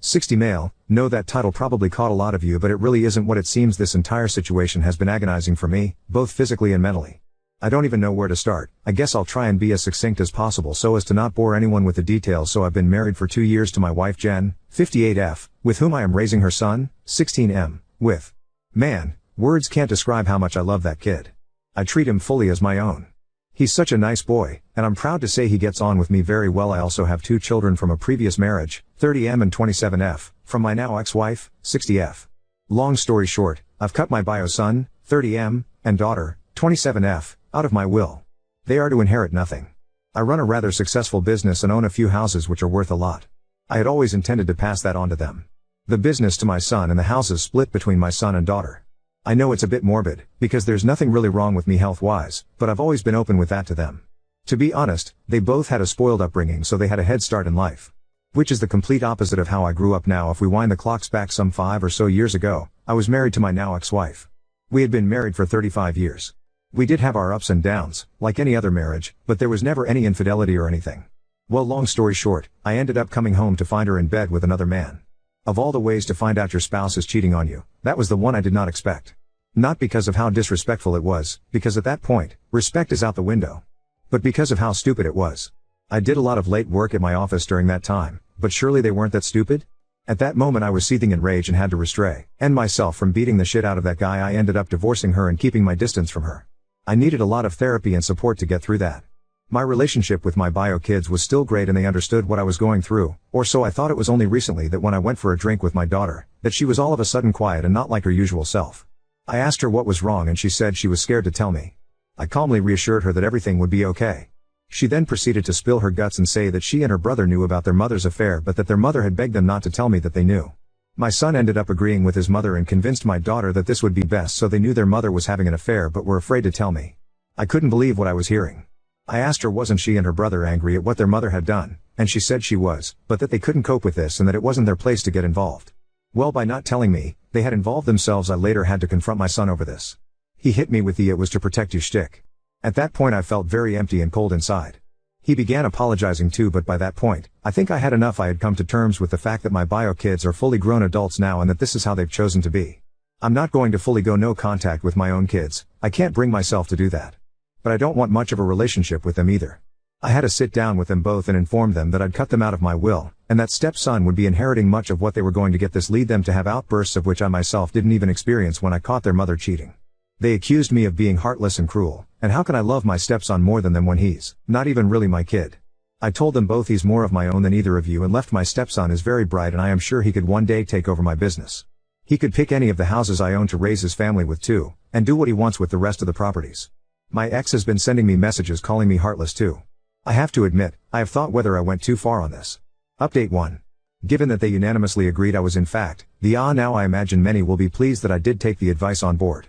60 male. Know that title probably caught a lot of you, but it really isn't what it seems. This entire situation has been agonizing for me, both physically and mentally. I don't even know where to start. I guess I'll try and be as succinct as possible so as to not bore anyone with the details. So I've been married for 2 years to my wife Jen, 58F, with whom I am raising her son, 16M, with. Man, words can't describe how much I love that kid. I treat him fully as my own. He's such a nice boy, and I'm proud to say he gets on with me very well. I also have 2 children from a previous marriage, 30M and 27F, from my now ex-wife, 60F. Long story short, I've cut my bio son, 30M, and daughter, 27F, out of my will. They are to inherit nothing. I run a rather successful business and own a few houses which are worth a lot. I had always intended to pass that on to them. The business to my son and the houses split between my son and daughter. I know it's a bit morbid, because there's nothing really wrong with me health-wise, but I've always been open with that to them. To be honest, they both had a spoiled upbringing, so they had a head start in life. Which is the complete opposite of how I grew up. Now if we wind the clocks back some 5 or so years ago, I was married to my now ex-wife. We had been married for 35 years. We did have our ups and downs, like any other marriage, but there was never any infidelity or anything. Well, long story short, I ended up coming home to find her in bed with another man. Of all the ways to find out your spouse is cheating on you, that was the one I did not expect. Not because of how disrespectful it was, because at that point, respect is out the window. But because of how stupid it was. I did a lot of late work at my office during that time, but surely they weren't that stupid? At that moment I was seething in rage and had to restrain myself from beating the shit out of that guy. I ended up divorcing her and keeping my distance from her. I needed a lot of therapy and support to get through that. My relationship with my bio kids was still great and they understood what I was going through, or so I thought. It was only recently that when I went for a drink with my daughter, that she was all of a sudden quiet and not like her usual self. I asked her what was wrong and she said she was scared to tell me. I calmly reassured her that everything would be okay. She then proceeded to spill her guts and say that she and her brother knew about their mother's affair but that their mother had begged them not to tell me that they knew. My son ended up agreeing with his mother and convinced my daughter that this would be best, so they knew their mother was having an affair but were afraid to tell me. I couldn't believe what I was hearing. I asked her wasn't she and her brother angry at what their mother had done, and she said she was, but that they couldn't cope with this and that it wasn't their place to get involved. Well, by not telling me, they had involved themselves. I later had to confront my son over this. He hit me with the "it was to protect you" shtick. At that point I felt very empty and cold inside. He began apologizing too, but by that point, I think I had enough. I had come to terms with the fact that my bio kids are fully grown adults now and that this is how they've chosen to be. I'm not going to fully go no contact with my own kids. I can't bring myself to do that. But I don't want much of a relationship with them either. I had to sit down with them both and inform them that I'd cut them out of my will, and that stepson would be inheriting much of what they were going to get. This lead them to have outbursts of which I myself didn't even experience when I caught their mother cheating. They accused me of being heartless and cruel, and how can I love my stepson more than them when he's not even really my kid? I told them both he's more of my own than either of you and left. My stepson is very bright and I am sure he could one day take over my business. He could pick any of the houses I own to raise his family with too, and do what he wants with the rest of the properties. My ex has been sending me messages calling me heartless too. I have to admit, I have thought whether I went too far on this. Update 1. Given that they unanimously agreed I was in fact now I imagine many will be pleased that I did take the advice on board.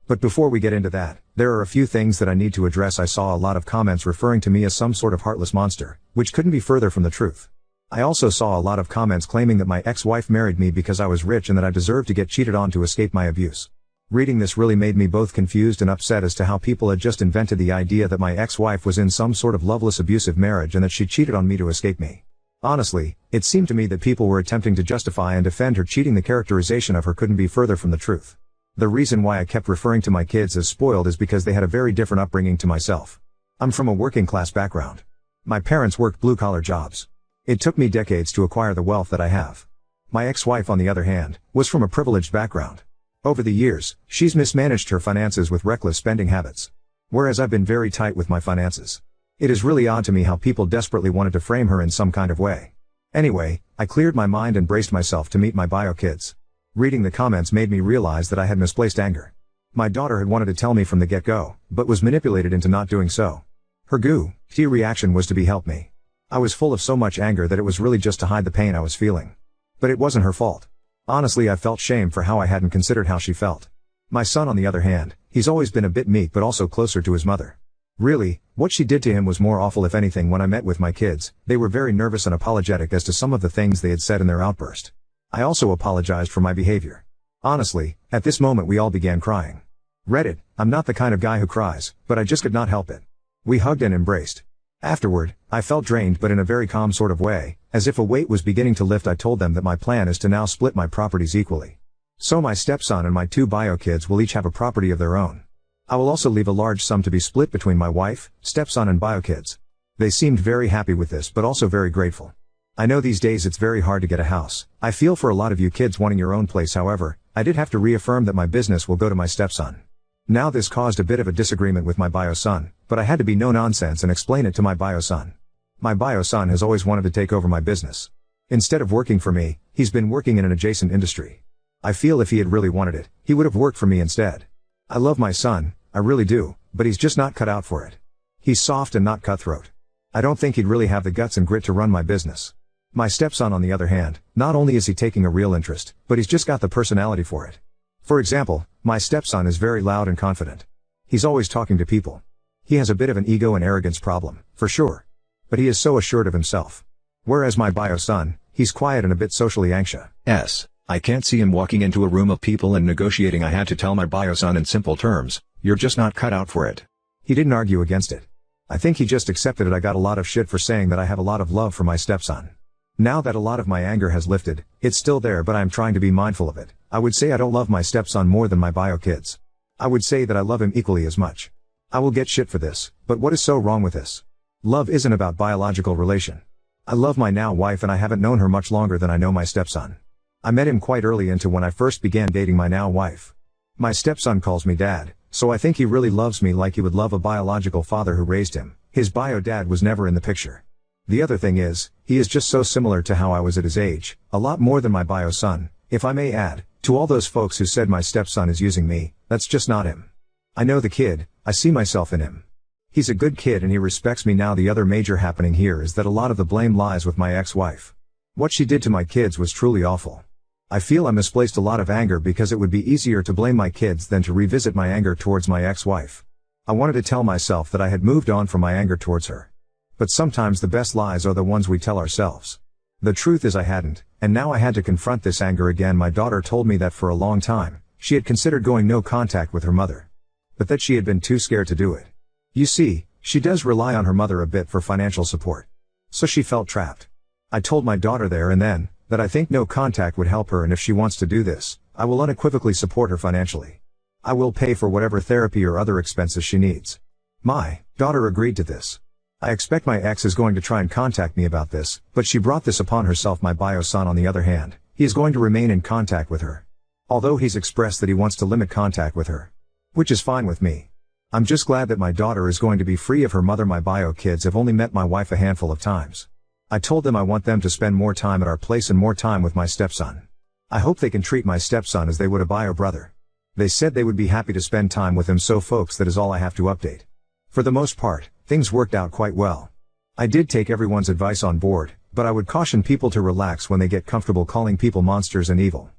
But before we get into that, there are a few things that I need to address. I saw a lot of comments referring to me as some sort of heartless monster, which couldn't be further from the truth. I also saw a lot of comments claiming that my ex-wife married me because I was rich and that I deserved to get cheated on to escape my abuse. Reading this really made me both confused and upset as to how people had just invented the idea that my ex-wife was in some sort of loveless abusive marriage and that she cheated on me to escape me. Honestly, it seemed to me that people were attempting to justify and defend her cheating. The characterization of her couldn't be further from the truth. The reason why I kept referring to my kids as spoiled is because they had a very different upbringing to myself. I'm from a working class background. My parents worked blue-collar jobs. It took me decades to acquire the wealth that I have. My ex-wife, on the other hand, was from a privileged background. Over the years, she's mismanaged her finances with reckless spending habits. Whereas I've been very tight with my finances. It is really odd to me how people desperately wanted to frame her in some kind of way. Anyway, I cleared my mind and braced myself to meet my bio kids. Reading the comments made me realize that I had misplaced anger. My daughter had wanted to tell me from the get-go, but was manipulated into not doing so. Her goo-tea reaction was to be help me. I was full of so much anger that it was really just to hide the pain I was feeling. But it wasn't her fault. Honestly, I felt shame for how I hadn't considered how she felt. My son, on the other hand, he's always been a bit meek but also closer to his mother. Really, what she did to him was more awful. If anything, when I met with my kids, they were very nervous and apologetic as to some of the things they had said in their outburst. I also apologized for my behavior. Honestly, at this moment we all began crying. Reddit, I'm not the kind of guy who cries, but I just could not help it. We hugged and embraced. Afterward, I felt drained but in a very calm sort of way, as if a weight was beginning to lift. I told them that my plan is to now split my properties equally. So my stepson and my 2 bio kids will each have a property of their own. I will also leave a large sum to be split between my wife, stepson and bio kids. They seemed very happy with this but also very grateful. I know these days it's very hard to get a house. I feel for a lot of you kids wanting your own place. However, I did have to reaffirm that my business will go to my stepson. Now this caused a bit of a disagreement with my bio son, but I had to be no nonsense and explain it to my bio son. My bio son has always wanted to take over my business. Instead of working for me, he's been working in an adjacent industry. I feel if he had really wanted it, he would have worked for me instead. I love my son, I really do, but he's just not cut out for it. He's soft and not cutthroat. I don't think he'd really have the guts and grit to run my business. My stepson on the other hand, not only is he taking a real interest, but he's just got the personality for it. For example, my stepson is very loud and confident. He's always talking to people. He has a bit of an ego and arrogance problem, for sure. But he is so assured of himself. Whereas my bio son, he's quiet and a bit socially anxious. I can't see him walking into a room of people and negotiating. I had to tell my bio son in simple terms, you're just not cut out for it. He didn't argue against it. I think he just accepted it. I got a lot of shit for saying that I have a lot of love for my stepson. Now that a lot of my anger has lifted, it's still there but I'm trying to be mindful of it. I would say I don't love my stepson more than my bio kids. I would say that I love him equally as much. I will get shit for this, but what is so wrong with this? Love isn't about biological relation. I love my now wife and I haven't known her much longer than I know my stepson. I met him quite early into when I first began dating my now wife. My stepson calls me dad, so I think he really loves me like he would love a biological father who raised him. His bio dad was never in the picture. The other thing is, he is just so similar to how I was at his age, a lot more than my bio son, if I may add, to all those folks who said my stepson is using me, that's just not him. I know the kid, I see myself in him. He's a good kid and he respects me now. The other major happening here is that a lot of the blame lies with my ex-wife. What she did to my kids was truly awful. I feel I misplaced a lot of anger because it would be easier to blame my kids than to revisit my anger towards my ex-wife. I wanted to tell myself that I had moved on from my anger towards her. But sometimes the best lies are the ones we tell ourselves. The truth is I hadn't, and now I had to confront this anger again. My daughter told me that for a long time, she had considered going no contact with her mother. But that she had been too scared to do it. You see, she does rely on her mother a bit for financial support. So she felt trapped. I told my daughter there and then, that I think no contact would help her and if she wants to do this, I will unequivocally support her financially. I will pay for whatever therapy or other expenses she needs. My daughter agreed to this. I expect my ex is going to try and contact me about this, but she brought this upon herself. My bio son on the other hand, he is going to remain in contact with her. Although he's expressed that he wants to limit contact with her. Which is fine with me. I'm just glad that my daughter is going to be free of her mother. My bio kids have only met my wife a handful of times. I told them I want them to spend more time at our place and more time with my stepson. I hope they can treat my stepson as they would a bio brother. They said they would be happy to spend time with him. So folks, that is all I have to update. For the most part, things worked out quite well. I did take everyone's advice on board, but I would caution people to relax when they get comfortable calling people monsters and evil.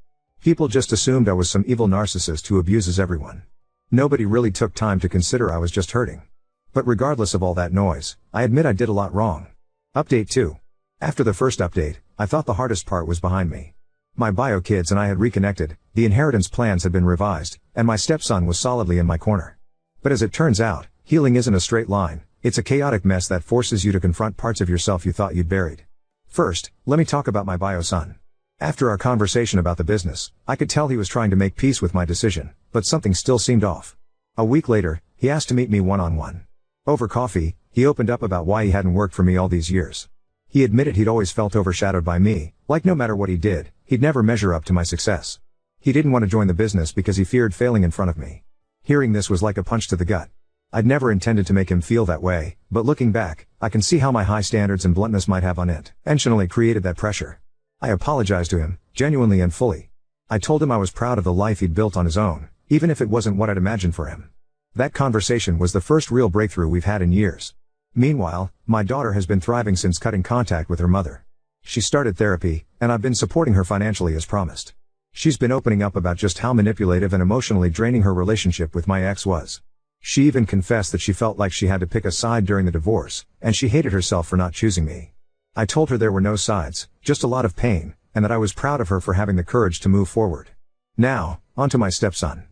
People just assumed I was some evil narcissist who abuses everyone. Nobody really took time to consider I was just hurting. But regardless of all that noise, I admit I did a lot wrong. Update 2. After the first update, I thought the hardest part was behind me. My bio kids and I had reconnected, the inheritance plans had been revised, and my stepson was solidly in my corner. But as it turns out, healing isn't a straight line, it's a chaotic mess that forces you to confront parts of yourself you thought you'd buried. First, let me talk about my bio son. After our conversation about the business, I could tell he was trying to make peace with my decision, but something still seemed off. A week later, he asked to meet me one-on-one. Over coffee, he opened up about why he hadn't worked for me all these years. He admitted he'd always felt overshadowed by me, like no matter what he did, he'd never measure up to my success. He didn't want to join the business because he feared failing in front of me. Hearing this was like a punch to the gut. I'd never intended to make him feel that way, but looking back, I can see how my high standards and bluntness might have unintentionally created that pressure. I apologized to him, genuinely and fully. I told him I was proud of the life he'd built on his own, even if it wasn't what I'd imagined for him. That conversation was the first real breakthrough we've had in years. Meanwhile, my daughter has been thriving since cutting contact with her mother. She started therapy, and I've been supporting her financially as promised. She's been opening up about just how manipulative and emotionally draining her relationship with my ex was. She even confessed that she felt like she had to pick a side during the divorce, and she hated herself for not choosing me. I told her there were no sides, just a lot of pain, and that I was proud of her for having the courage to move forward. Now, on to my stepson.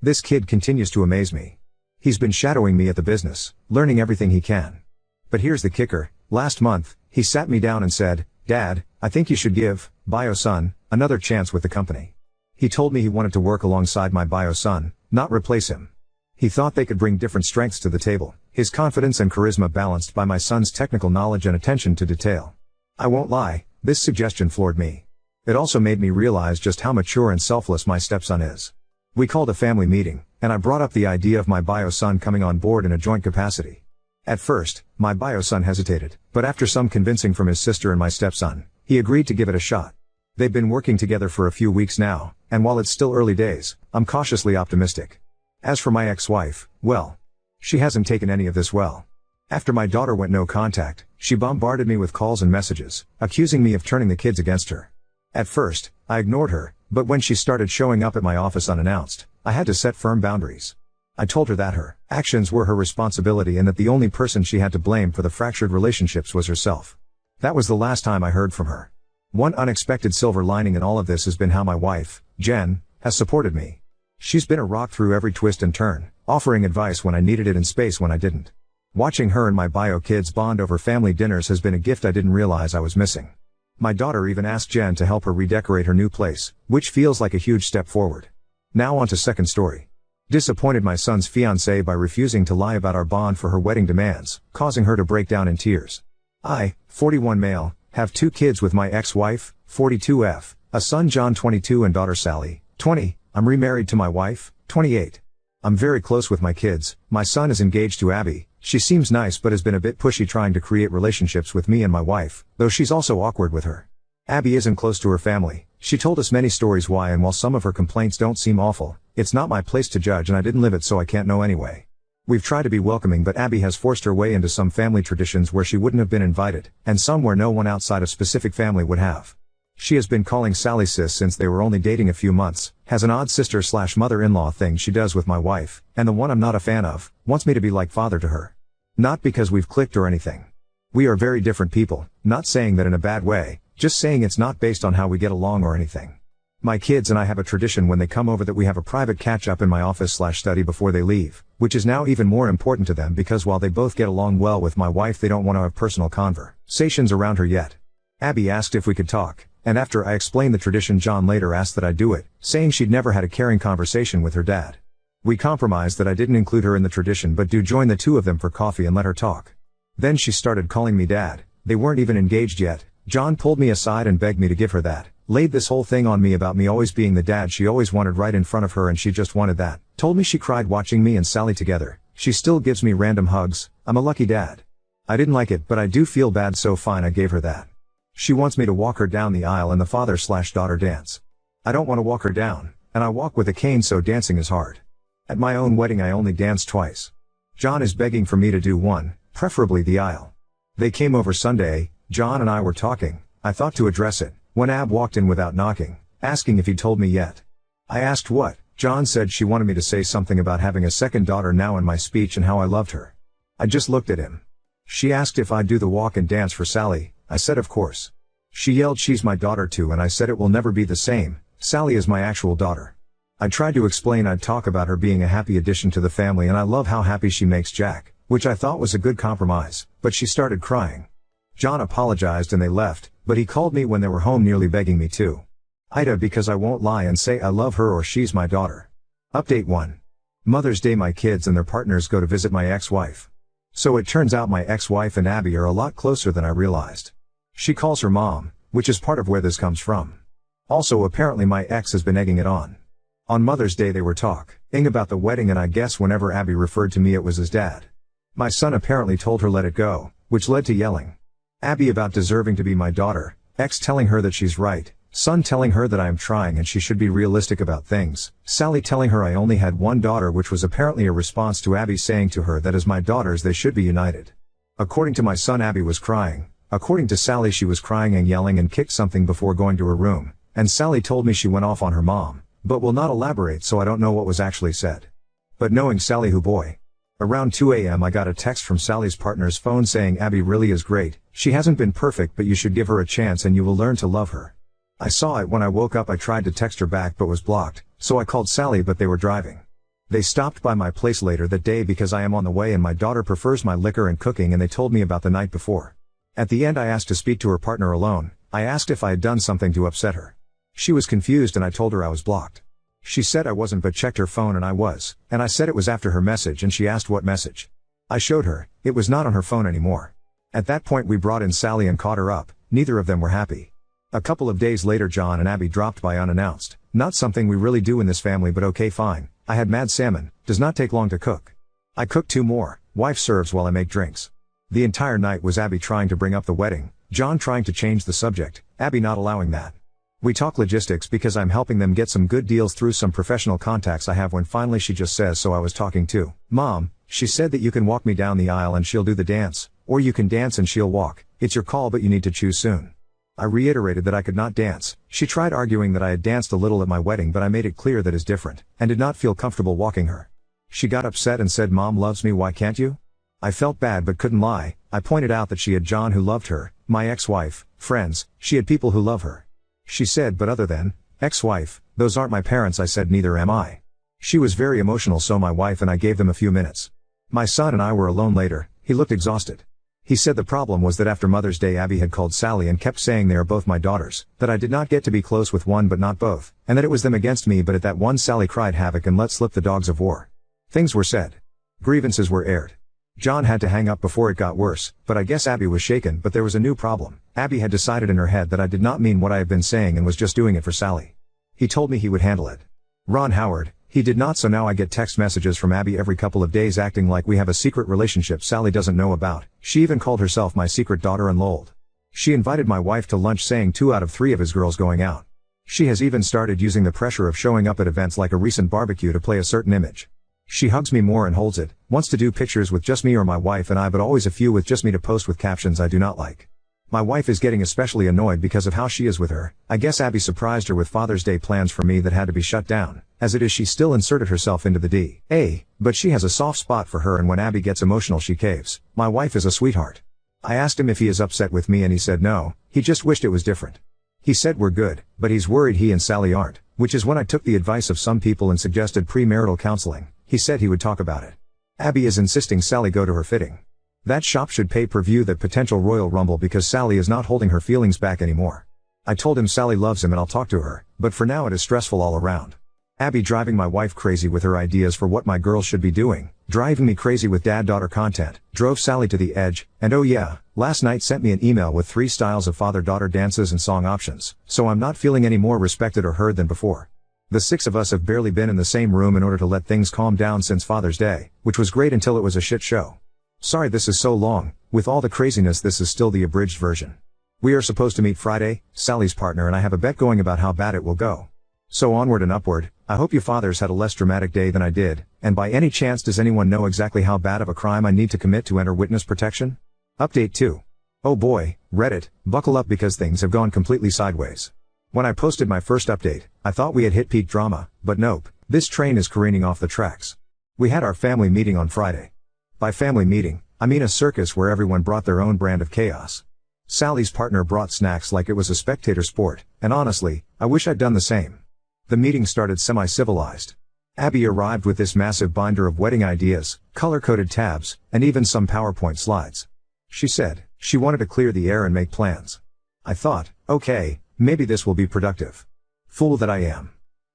This kid continues to amaze me. He's been shadowing me at the business, learning everything he can. But here's the kicker, last month, he sat me down and said, "Dad, I think you should give bio son another chance with the company." He told me he wanted to work alongside my bio son, not replace him. He thought they could bring different strengths to the table, his confidence and charisma balanced by my son's technical knowledge and attention to detail. I won't lie, this suggestion floored me. It also made me realize just how mature and selfless my stepson is. We called a family meeting, and I brought up the idea of my bio son coming on board in a joint capacity. At first, my bio son hesitated, but after some convincing from his sister and my stepson, he agreed to give it a shot. They've been working together for a few weeks now, and while it's still early days, I'm cautiously optimistic. As for my ex-wife, well, she hasn't taken any of this well. After my daughter went no contact, she bombarded me with calls and messages, accusing me of turning the kids against her. At first, I ignored her, but when she started showing up at my office unannounced, I had to set firm boundaries. I told her that her actions were her responsibility and that the only person she had to blame for the fractured relationships was herself. That was the last time I heard from her. One unexpected silver lining in all of this has been how my wife, Jen, has supported me. She's been a rock through every twist and turn, offering advice when I needed it and space when I didn't. Watching her and my bio kids bond over family dinners has been a gift I didn't realize I was missing. My daughter even asked Jen to help her redecorate her new place, which feels like a huge step forward. Now on to second story. Disappointed my son's fiancée by refusing to lie about our bond for her wedding demands, causing her to break down in tears. I, 41 male, have 2 kids with my ex-wife, 42F, a son John 22 and daughter Sally, 20, I'm remarried to my wife, 28. I'm very close with my kids, my son is engaged to Abby, she seems nice but has been a bit pushy trying to create relationships with me and my wife, though she's also awkward with her. Abby isn't close to her family, she told us many stories why, and while some of her complaints don't seem awful, it's not my place to judge and I didn't live it so I can't know anyway. We've tried to be welcoming but Abby has forced her way into some family traditions where she wouldn't have been invited, and some where no one outside of specific family would have. She has been calling Sally sis since they were only dating a few months, has an odd sister/mother-in-law thing she does with my wife, and the one I'm not a fan of, wants me to be like father to her. Not because we've clicked or anything. We are very different people, not saying that in a bad way, just saying it's not based on how we get along or anything. My kids and I have a tradition when they come over that we have a private catch-up in my office/study before they leave, which is now even more important to them because while they both get along well with my wife they don't want to have personal conversations around her yet. Abby asked if we could talk, and after I explained the tradition John later asked that I do it, saying she'd never had a caring conversation with her dad. We compromised that I didn't include her in the tradition but do join the 2 of them for coffee and let her talk. Then she started calling me dad, they weren't even engaged yet. John pulled me aside and begged me to give her that, laid this whole thing on me about me always being the dad she always wanted right in front of her and she just wanted that, told me she cried watching me and Sally together, she still gives me random hugs, I'm a lucky dad. I didn't like it but I do feel bad so fine I gave her that. She wants me to walk her down the aisle and the father/daughter dance. I don't want to walk her down, and I walk with a cane so dancing is hard. At my own wedding I only danced twice. John is begging for me to do one, preferably the aisle. They came over Sunday, John and I were talking, I thought to address it, when Ab walked in without knocking, asking if he'd told me yet. I asked what, John said she wanted me to say something about having a second daughter now in my speech and how I loved her. I just looked at him. She asked if I'd do the walk and dance for Sally, I said of course. She yelled she's my daughter too and I said it will never be the same, Sally is my actual daughter. I tried to explain I'd talk about her being a happy addition to the family and I love how happy she makes Jack, which I thought was a good compromise, but she started crying. John apologized and they left, but he called me when they were home nearly begging me to. Ida because I won't lie and say I love her or she's my daughter. Update 1. Mother's Day my kids and their partners go to visit my ex-wife. So it turns out my ex-wife and Abby are a lot closer than I realized. She calls her mom, which is part of where this comes from. Also apparently my ex has been egging it on. On Mother's Day they were talking about the wedding and I guess whenever Abby referred to me it was as dad. My son apparently told her let it go, which led to yelling. Abby about deserving to be my daughter, ex telling her that she's right, son telling her that I am trying and she should be realistic about things, Sally telling her I only had one daughter which was apparently a response to Abby saying to her that as my daughters they should be united. According to my son Abby was crying, according to Sally she was crying and yelling and kicked something before going to her room, and Sally told me she went off on her mom, but will not elaborate so I don't know what was actually said. But knowing Sally who boy. Around 2 a.m. I got a text from Sally's partner's phone saying Abby really is great, she hasn't been perfect but you should give her a chance and you will learn to love her. I saw it when I woke up I tried to text her back but was blocked, so I called Sally but they were driving. They stopped by my place later that day because I am on the way and my daughter prefers my liquor and cooking, and they told me about the night before. At the end I asked to speak to her partner alone. I asked if I had done something to upset her. She was confused and I told her I was blocked. She said I wasn't but checked her phone and I was, and I said it was after her message and she asked what message. I showed her, it was not on her phone anymore. At that point we brought in Sally and caught her up, neither of them were happy. A couple of days later John and Abby dropped by unannounced, not something we really do in this family but okay fine. I had mad salmon, does not take long to cook. I cook 2 more, wife serves while I make drinks. The entire night was Abby trying to bring up the wedding, John trying to change the subject, Abby not allowing that. We talk logistics because I'm helping them get some good deals through some professional contacts I have, when finally she just says, so I was talking to Mom, she said that you can walk me down the aisle and she'll do the dance, or you can dance and she'll walk, it's your call but you need to choose soon. I reiterated that I could not dance. She tried arguing that I had danced a little at my wedding but I made it clear that is different, and did not feel comfortable walking her. She got upset and said Mom loves me, why can't you? I felt bad but couldn't lie. I pointed out that she had John who loved her, my ex-wife, friends, she had people who love her. She said but other than ex-wife, those aren't my parents. I said neither am I. She was very emotional, so my wife and I gave them a few minutes. My son and I were alone later. He looked exhausted. He said the problem was that after Mother's Day Abby had called Sally and kept saying they are both my daughters, that I did not get to be close with one but not both, and that it was them against me, but at that one Sally cried havoc and let slip the dogs of war. Things were said. Grievances were aired. John had to hang up before it got worse, but I guess Abby was shaken, but there was a new problem. Abby had decided in her head that I did not mean what I had been saying and was just doing it for Sally. He told me he would handle it. Ron Howard, he did not, so now I get text messages from Abby every couple of days acting like we have a secret relationship Sally doesn't know about. She even called herself my secret daughter and lolled. She invited my wife to lunch saying 2 out of 3 of his girls going out. She has even started using the pressure of showing up at events like a recent barbecue to play a certain image. She hugs me more and holds it, wants to do pictures with just me or my wife and I, but always a few with just me to post with captions I do not like. My wife is getting especially annoyed because of how she is with her. I guess Abby surprised her with Father's Day plans for me that had to be shut down. As it is, she still inserted herself into the D.A., but she has a soft spot for her and when Abby gets emotional she caves. My wife is a sweetheart. I asked him if he is upset with me and he said no, he just wished it was different. He said we're good, but he's worried he and Sally aren't, which is when I took the advice of some people and suggested premarital counseling. He said he would talk about it. Abby is insisting Sally go to her fitting. That shop should pay per view that potential Royal Rumble because Sally is not holding her feelings back anymore. I told him Sally loves him and I'll talk to her, but for now it is stressful all around. Abby driving my wife crazy with her ideas for what my girls should be doing, driving me crazy with dad-daughter content, drove Sally to the edge, and oh yeah, last night sent me an email with 3 styles of father-daughter dances and song options, so I'm not feeling any more respected or heard than before. The 6 of us have barely been in the same room in order to let things calm down since Father's Day, which was great until it was a shit show. Sorry this is so long, with all the craziness this is still the abridged version. We are supposed to meet Friday, Sally's partner and I have a bet going about how bad it will go. So onward and upward. I hope you fathers had a less dramatic day than I did, and by any chance does anyone know exactly how bad of a crime I need to commit to enter witness protection? Update 2. Oh boy, Reddit, buckle up because things have gone completely sideways. When I posted my first update, I thought we had hit peak drama, but nope, this train is careening off the tracks. We had our family meeting on Friday. By family meeting, I mean a circus where everyone brought their own brand of chaos. Sally's partner brought snacks like it was a spectator sport, and honestly, I wish I'd done the same. The meeting started semi-civilized. Abby arrived with this massive binder of wedding ideas, color-coded tabs, and even some PowerPoint slides. She said she wanted to clear the air and make plans. I thought, okay, maybe this will be productive. Fool that I am.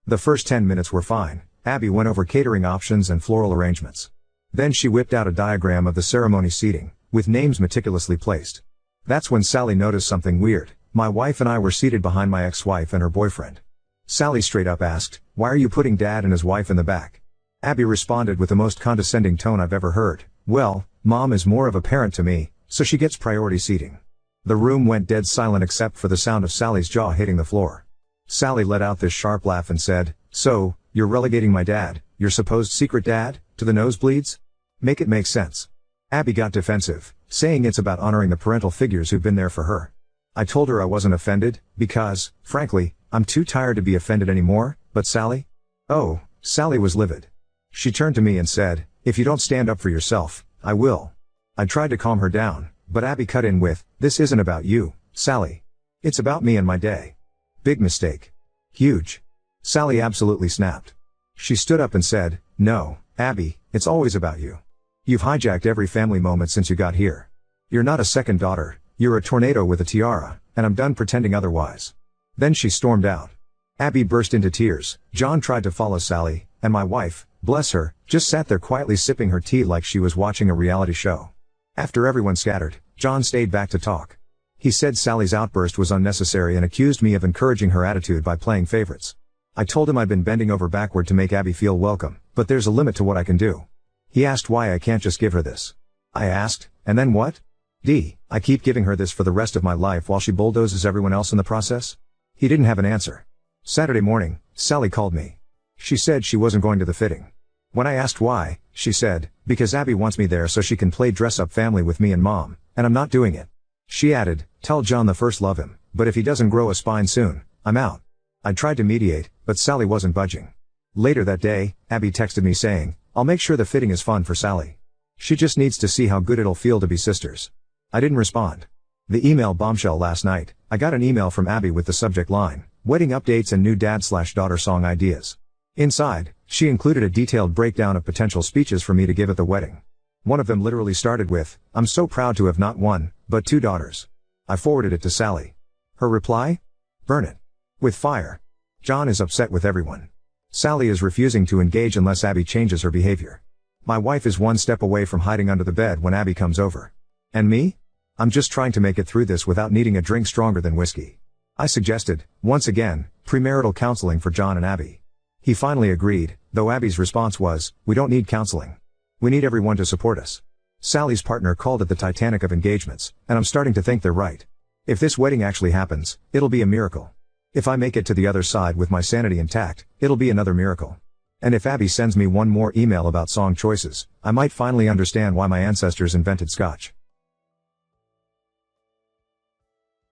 The first 10 minutes were fine. Abby went over catering options and floral arrangements. Then she whipped out a diagram of the ceremony seating, with names meticulously placed. That's when Sally noticed something weird. My wife and I were seated behind my ex-wife and her boyfriend. Sally straight up asked, "Why are you putting Dad and his wife in the back?" Abby responded with the most condescending tone I've ever heard. "Well, Mom is more of a parent to me, so she gets priority seating." The room went dead silent except for the sound of Sally's jaw hitting the floor. Sally let out this sharp laugh and said, "So, you're relegating my dad, your supposed secret dad, to the nosebleeds? Make it make sense." Abby got defensive, saying it's about honoring the parental figures who've been there for her. I told her I wasn't offended, because, frankly, I'm too tired to be offended anymore, but Sally? Oh, Sally was livid. She turned to me and said, "If you don't stand up for yourself, I will." I tried to calm her down, but Abby cut in with, "This isn't about you, Sally. It's about me and my day." Big mistake. Huge. Sally absolutely snapped. She stood up and said, No, Abby, it's always about you. You've hijacked every family moment since you got here. You're not a second daughter, you're a tornado with a tiara, and I'm done pretending otherwise. Then she stormed out. Abby burst into tears. John tried to follow Sally, and my wife, bless her, just sat there quietly sipping her tea like she was watching a reality show. After everyone scattered, John stayed back to talk. He said Sally's outburst was unnecessary and accused me of encouraging her attitude by playing favorites. I told him I'd been bending over backward to make Abby feel welcome, but there's a limit to what I can do. He asked why I can't just give her this. I asked, and then what? I keep giving her this for the rest of my life while she bulldozes everyone else in the process? He didn't have an answer. Saturday morning, Sally called me. She said she wasn't going to the fitting. When I asked why, she said, because Abby wants me there so she can play dress-up family with me and Mom, and I'm not doing it. She added, tell John the first love him, but if he doesn't grow a spine soon, I'm out. I tried to mediate, but Sally wasn't budging. Later that day, Abby texted me saying, I'll make sure the fitting is fun for Sally. She just needs to see how good it'll feel to be sisters. I didn't respond. The email bombshell last night, I got an email from Abby with the subject line, wedding updates and new dad/daughter song ideas. Inside, she included a detailed breakdown of potential speeches for me to give at the wedding. One of them literally started with, I'm so proud to have not one, but 2 daughters. I forwarded it to Sally. Her reply? Burn it. With fire. John is upset with everyone. Sally is refusing to engage unless Abby changes her behavior. My wife is one step away from hiding under the bed when Abby comes over. And me? I'm just trying to make it through this without needing a drink stronger than whiskey. I suggested, once again, premarital counseling for John and Abby. He finally agreed, though Abby's response was, we don't need counseling. We need everyone to support us. Sally's partner called it the Titanic of engagements, and I'm starting to think they're right. If this wedding actually happens, it'll be a miracle. If I make it to the other side with my sanity intact, it'll be another miracle. And if Abby sends me one more email about song choices, I might finally understand why my ancestors invented Scotch.